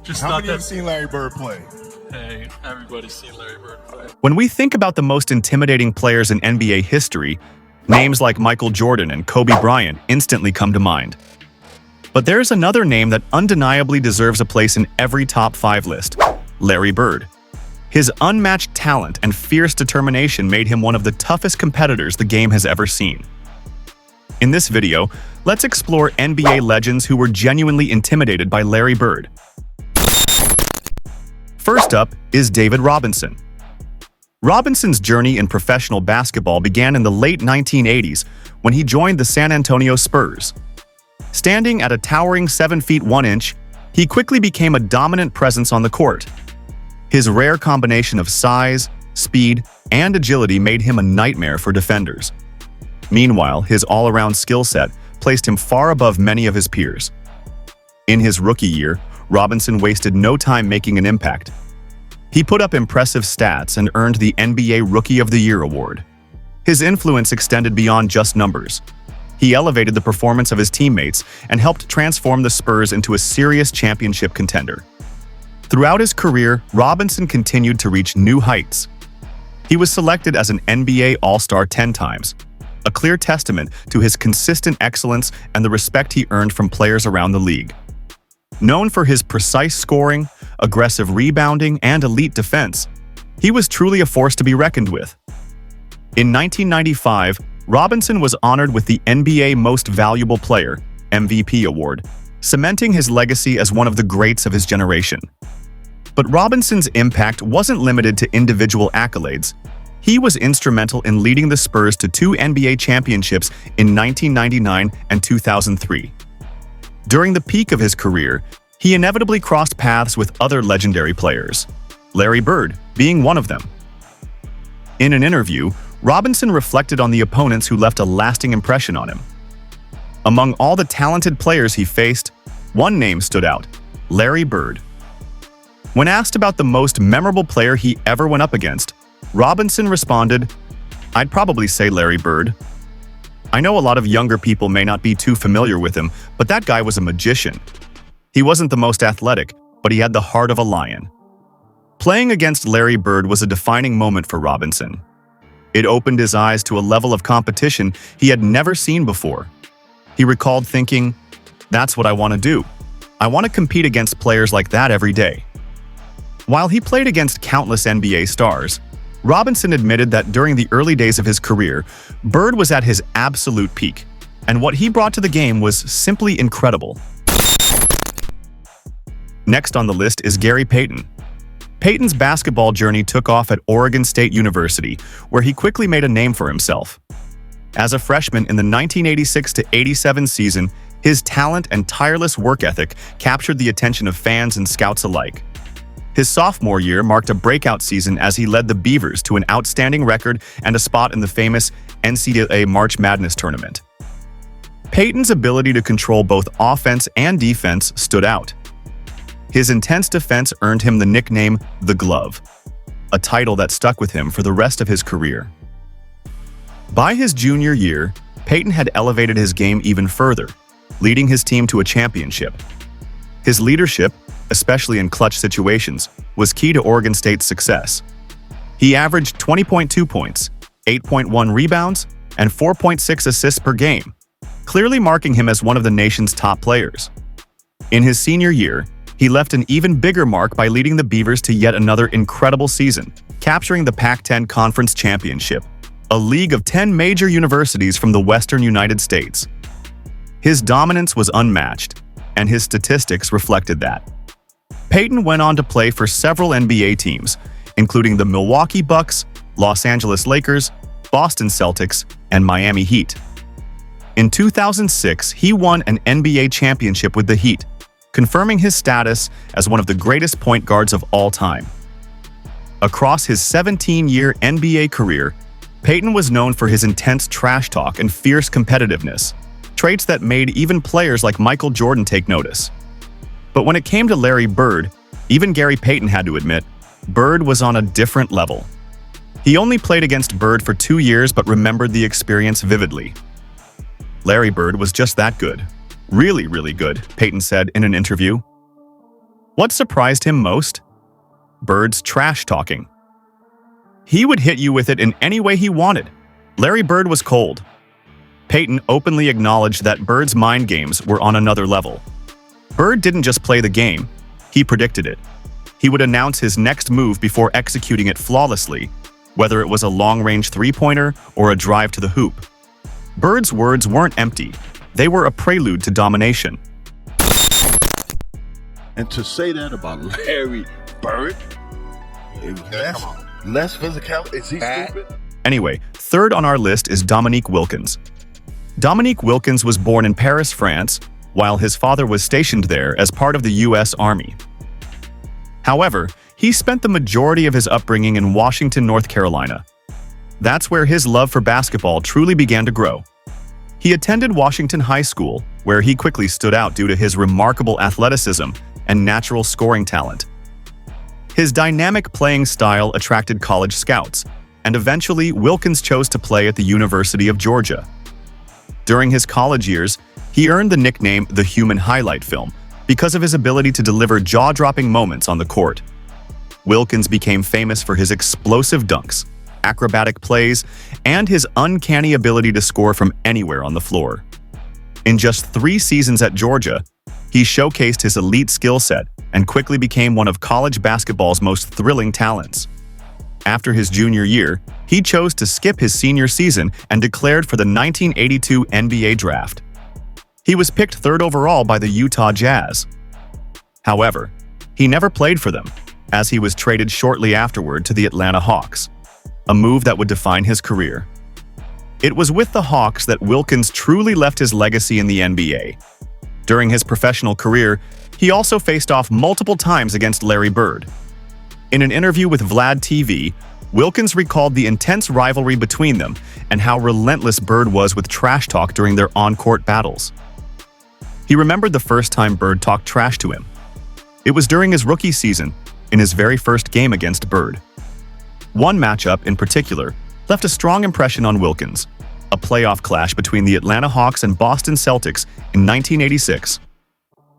Just How thought many have that. seen Larry Bird play? Hey, everybody's seen Larry Bird play. When we think about the most intimidating players in NBA history, names like Michael Jordan and Kobe Bryant instantly come to mind. But there's another name that undeniably deserves a place in every top 5 list: Larry Bird. His unmatched talent and fierce determination made him one of the toughest competitors the game has ever seen. In this video, let's explore NBA legends who were genuinely intimidated by Larry Bird. First up is David Robinson. Robinson's journey in professional basketball began in the late 1980s when he joined the San Antonio Spurs. Standing at a towering 7 feet 1 inch, he quickly became a dominant presence on the court. His rare combination of size, speed, and agility made him a nightmare for defenders. Meanwhile, his all-around skill set placed him far above many of his peers. In his rookie year, Robinson wasted no time making an impact. He put up impressive stats and earned the NBA Rookie of the Year award. His influence extended beyond just numbers. He elevated the performance of his teammates and helped transform the Spurs into a serious championship contender. Throughout his career, Robinson continued to reach new heights. He was selected as an NBA All-Star 10 times, a clear testament to his consistent excellence and the respect he earned from players around the league. Known for his precise scoring, aggressive rebounding, and elite defense, he was truly a force to be reckoned with. In 1995, Robinson was honored with the NBA Most Valuable Player (MVP) award, cementing his legacy as one of the greats of his generation. But Robinson's impact wasn't limited to individual accolades. He was instrumental in leading the Spurs to 2 NBA championships in 1999 and 2003. During the peak of his career, he inevitably crossed paths with other legendary players, Larry Bird being one of them. In an interview, Robinson reflected on the opponents who left a lasting impression on him. Among all the talented players he faced, one name stood out: Larry Bird. When asked about the most memorable player he ever went up against, Robinson responded, "I'd probably say Larry Bird. I know a lot of younger people may not be too familiar with him, but that guy was a magician. He wasn't the most athletic, but he had the heart of a lion." Playing against Larry Bird was a defining moment for Robinson. It opened his eyes to a level of competition he had never seen before. He recalled thinking, "That's what I want to do. I want to compete against players like that every day." While he played against countless NBA stars, Robinson admitted that during the early days of his career, Bird was at his absolute peak, and what he brought to the game was simply incredible. Next on the list is Gary Payton. Payton's basketball journey took off at Oregon State University, where he quickly made a name for himself. As a freshman in the 1986-87 season, his talent and tireless work ethic captured the attention of fans and scouts alike. His sophomore year marked a breakout season as he led the Beavers to an outstanding record and a spot in the famous NCAA March Madness tournament. Payton's ability to control both offense and defense stood out. His intense defense earned him the nickname "The Glove," a title that stuck with him for the rest of his career. By his junior year, Payton had elevated his game even further, leading his team to a championship. His leadership, especially in clutch situations, was key to Oregon State's success. He averaged 20.2 points, 8.1 rebounds, and 4.6 assists per game, clearly marking him as one of the nation's top players. In his senior year, he left an even bigger mark by leading the Beavers to yet another incredible season, capturing the Pac-10 Conference Championship, a league of 10 major universities from the Western United States. His dominance was unmatched, and his statistics reflected that. Payton went on to play for several NBA teams, including the Milwaukee Bucks, Los Angeles Lakers, Boston Celtics, and Miami Heat. In 2006, he won an NBA championship with the Heat, confirming his status as one of the greatest point guards of all time. Across his 17-year NBA career, Payton was known for his intense trash talk and fierce competitiveness, traits that made even players like Michael Jordan take notice. But when it came to Larry Bird, even Gary Payton had to admit, Bird was on a different level. He only played against Bird for 2 years but remembered the experience vividly. Larry Bird was just that good. Really, really good, Payton said in an interview. What surprised him most? Bird's trash talking. He would hit you with it in any way he wanted. Larry Bird was cold. Peyton openly acknowledged that Bird's mind games were on another level. Bird didn't just play the game, he predicted it. He would announce his next move before executing it flawlessly, whether it was a long-range three-pointer or a drive to the hoop. Bird's words weren't empty, they were a prelude to domination. And to say that about Larry Bird, less physical, is he stupid? Anyway, third on our list is Dominique Wilkins. Dominique Wilkins was born in Paris, France, while his father was stationed there as part of the U.S. Army. However, he spent the majority of his upbringing in Washington, North Carolina. That's where his love for basketball truly began to grow. He attended Washington High School, where he quickly stood out due to his remarkable athleticism and natural scoring talent. His dynamic playing style attracted college scouts, and eventually Wilkins chose to play at the University of Georgia. During his college years, he earned the nickname the Human Highlight Film because of his ability to deliver jaw-dropping moments on the court. Wilkins became famous for his explosive dunks, acrobatic plays, and his uncanny ability to score from anywhere on the floor. In just 3 seasons at Georgia, he showcased his elite skill set and quickly became one of college basketball's most thrilling talents. After his junior year, he chose to skip his senior season and declared for the 1982 NBA draft. He was picked 3rd overall by the Utah Jazz. However, he never played for them, as he was traded shortly afterward to the Atlanta Hawks, a move that would define his career. It was with the Hawks that Wilkins truly left his legacy in the NBA. During his professional career, he also faced off multiple times against Larry Bird. In an interview with Vlad TV, Wilkins recalled the intense rivalry between them and how relentless Bird was with trash talk during their on-court battles. He remembered the first time Bird talked trash to him. It was during his rookie season, in his very first game against Bird. One matchup, in particular, left a strong impression on Wilkins, a playoff clash between the Atlanta Hawks and Boston Celtics in 1986.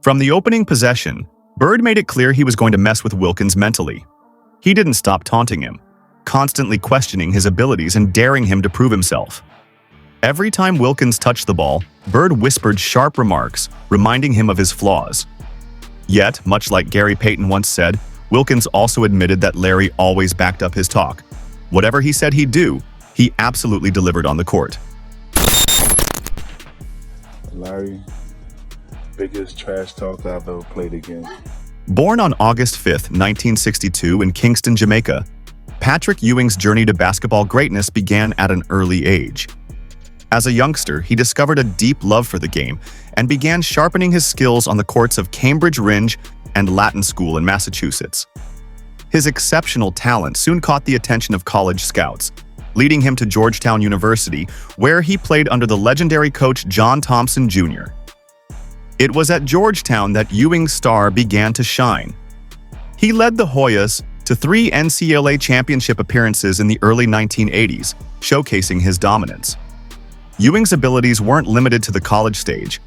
From the opening possession, Bird made it clear he was going to mess with Wilkins mentally. He didn't stop taunting him, constantly questioning his abilities and daring him to prove himself. Every time Wilkins touched the ball, Bird whispered sharp remarks, reminding him of his flaws. Yet, much like Gary Payton once said, Wilkins also admitted that Larry always backed up his talk. Whatever he said he'd do, he absolutely delivered on the court. Larry, biggest trash talk I've ever played against. Born on August 5, 1962 in Kingston, Jamaica, Patrick Ewing's journey to basketball greatness began at an early age. As a youngster, he discovered a deep love for the game and began sharpening his skills on the courts of Cambridge Ringe and Latin School in Massachusetts. His exceptional talent soon caught the attention of college scouts, leading him to Georgetown University, where he played under the legendary coach John Thompson Jr. It was at Georgetown that Ewing's star began to shine. He led the Hoyas to 3 NCAA championship appearances in the early 1980s, showcasing his dominance. Ewing's abilities weren't limited to the college stage.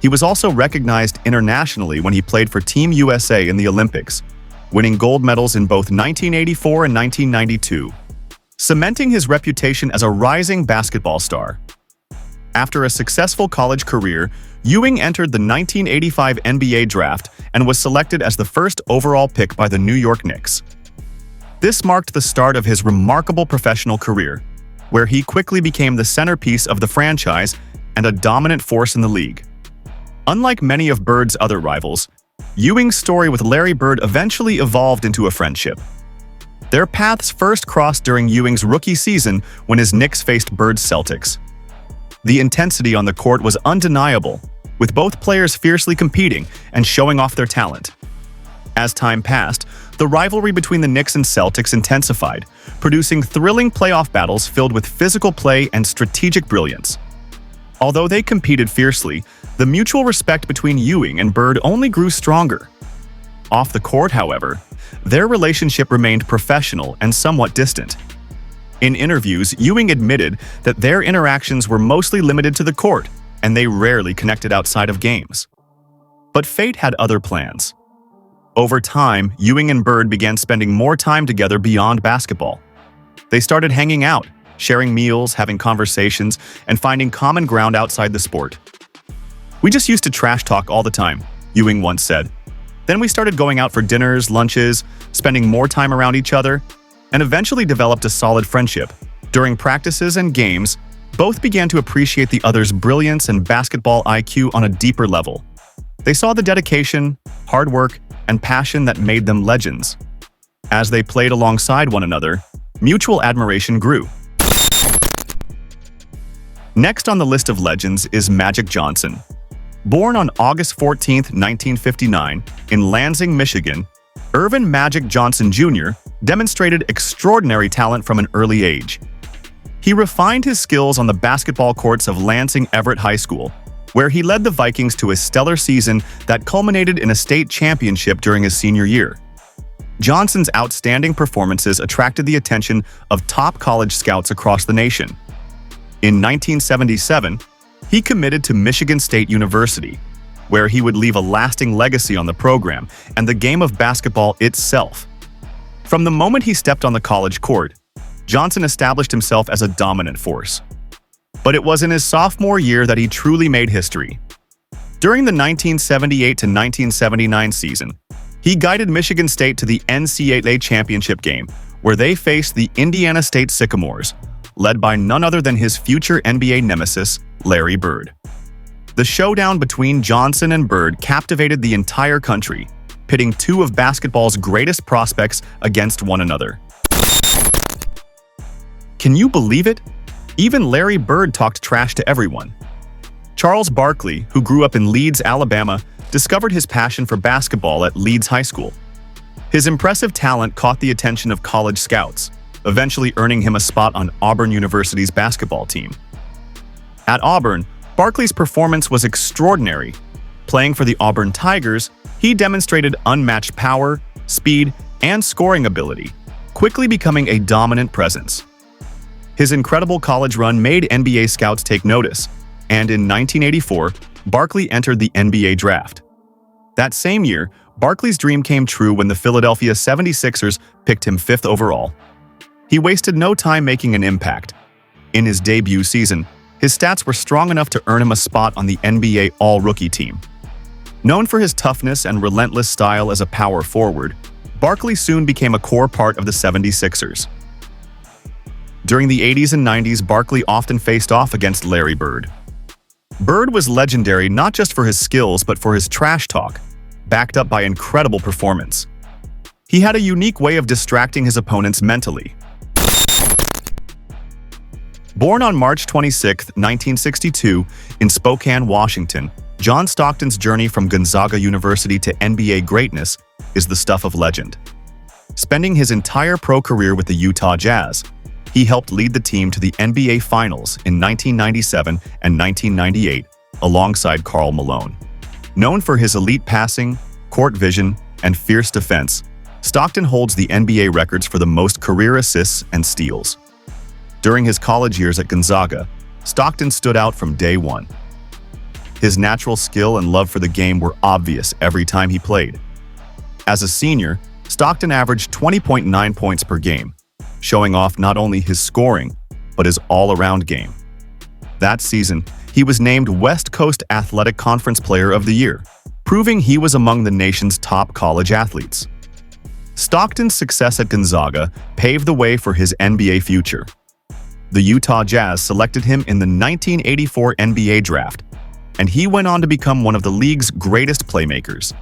He was also recognized internationally when he played for Team USA in the Olympics, winning gold medals in both 1984 and 1992, cementing his reputation as a rising basketball star. After a successful college career, Ewing entered the 1985 NBA draft and was selected as the first overall pick by the New York Knicks. This marked the start of his remarkable professional career, where he quickly became the centerpiece of the franchise and a dominant force in the league. Unlike many of Bird's other rivals, Ewing's story with Larry Bird eventually evolved into a friendship. Their paths first crossed during Ewing's rookie season when his Knicks faced Bird's Celtics. The intensity on the court was undeniable, with both players fiercely competing and showing off their talent. As time passed, the rivalry between the Knicks and Celtics intensified, producing thrilling playoff battles filled with physical play and strategic brilliance. Although they competed fiercely, the mutual respect between Ewing and Bird only grew stronger. Off the court, however, their relationship remained professional and somewhat distant. In interviews, Ewing admitted that their interactions were mostly limited to the court, and they rarely connected outside of games. But fate had other plans. Over time, Ewing and Bird began spending more time together beyond basketball. They started hanging out, sharing meals, having conversations, and finding common ground outside the sport. "We just used to trash talk all the time," Ewing once said. "Then we started going out for dinners, lunches, spending more time around each other, and eventually developed a solid friendship. During practices and games, both began to appreciate the other's brilliance and basketball IQ on a deeper level. They saw the dedication, hard work, and passion that made them legends. As they played alongside one another, mutual admiration grew." Next on the list of legends is Magic Johnson. Born on August 14, 1959, in Lansing, Michigan, Irvin Magic Johnson Jr. demonstrated extraordinary talent from an early age. He refined his skills on the basketball courts of Lansing Everett High School, where he led the Vikings to a stellar season that culminated in a state championship during his senior year. Johnson's outstanding performances attracted the attention of top college scouts across the nation. In 1977, he committed to Michigan State University, where he would leave a lasting legacy on the program and the game of basketball itself. From the moment he stepped on the college court, Johnson established himself as a dominant force. But it was in his sophomore year that he truly made history. During the 1978 to 1979 season, he guided Michigan State to the NCAA championship game, where they faced the Indiana State Sycamores, led by none other than his future NBA nemesis, Larry Bird. The showdown between Johnson and Bird captivated the entire country, pitting two of basketball's greatest prospects against one another. Can you believe it? Even Larry Bird talked trash to everyone. Charles Barkley, who grew up in Leeds, Alabama, discovered his passion for basketball at Leeds High School. His impressive talent caught the attention of college scouts, eventually earning him a spot on Auburn University's basketball team. At Auburn, Barkley's performance was extraordinary. Playing for the Auburn Tigers, he demonstrated unmatched power, speed, and scoring ability, quickly becoming a dominant presence. His incredible college run made NBA scouts take notice, and in 1984, Barkley entered the NBA draft. That same year, Barkley's dream came true when the Philadelphia 76ers picked him 5th overall. He wasted no time making an impact. In his debut season, his stats were strong enough to earn him a spot on the NBA All-Rookie team. Known for his toughness and relentless style as a power forward, Barkley soon became a core part of the 76ers. During the 80s and 90s, Barkley often faced off against Larry Bird. Bird was legendary not just for his skills but for his trash talk, backed up by incredible performance. He had a unique way of distracting his opponents mentally. Born on March 26, 1962, in Spokane, Washington, John Stockton's journey from Gonzaga University to NBA greatness is the stuff of legend. Spending his entire pro career with the Utah Jazz, he helped lead the team to the NBA Finals in 1997 and 1998 alongside Karl Malone. Known for his elite passing, court vision, and fierce defense, Stockton holds the NBA records for the most career assists and steals. During his college years at Gonzaga, Stockton stood out from day one. His natural skill and love for the game were obvious every time he played. As a senior, Stockton averaged 20.9 points per game, showing off not only his scoring, but his all-around game. That season, he was named West Coast Athletic Conference Player of the Year, proving he was among the nation's top college athletes. Stockton's success at Gonzaga paved the way for his NBA future. The Utah Jazz selected him in the 1984 NBA Draft, and he went on to become one of the league's greatest playmakers.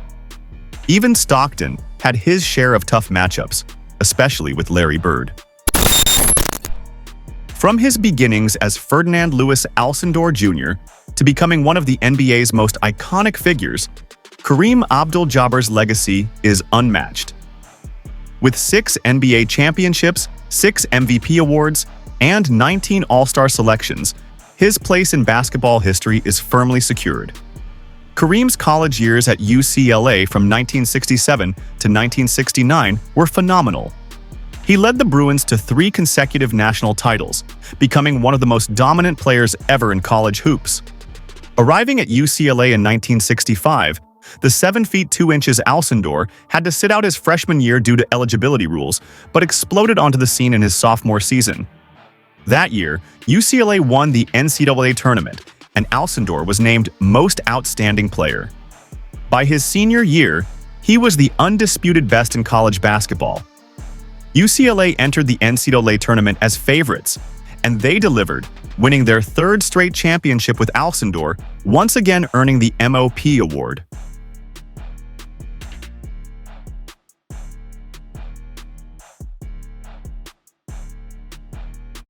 Even Stockton had his share of tough matchups, especially with Larry Bird. From his beginnings as Ferdinand Louis Alcindor Jr. to becoming one of the NBA's most iconic figures, Kareem Abdul-Jabbar's legacy is unmatched. With 6 NBA championships, 6 MVP awards, and 19 All-Star selections, his place in basketball history is firmly secured. Kareem's college years at UCLA from 1967 to 1969 were phenomenal. He led the Bruins to 3 consecutive national titles, becoming one of the most dominant players ever in college hoops. Arriving at UCLA in 1965, The 7 feet 2 inches Alcindor had to sit out his freshman year due to eligibility rules, but exploded onto the scene in his sophomore season. That year, UCLA won the NCAA tournament, and Alcindor was named Most Outstanding Player. By his senior year, he was the undisputed best in college basketball. UCLA entered the NCAA tournament as favorites, and they delivered, winning their third straight championship with Alcindor, once again earning the MOP award.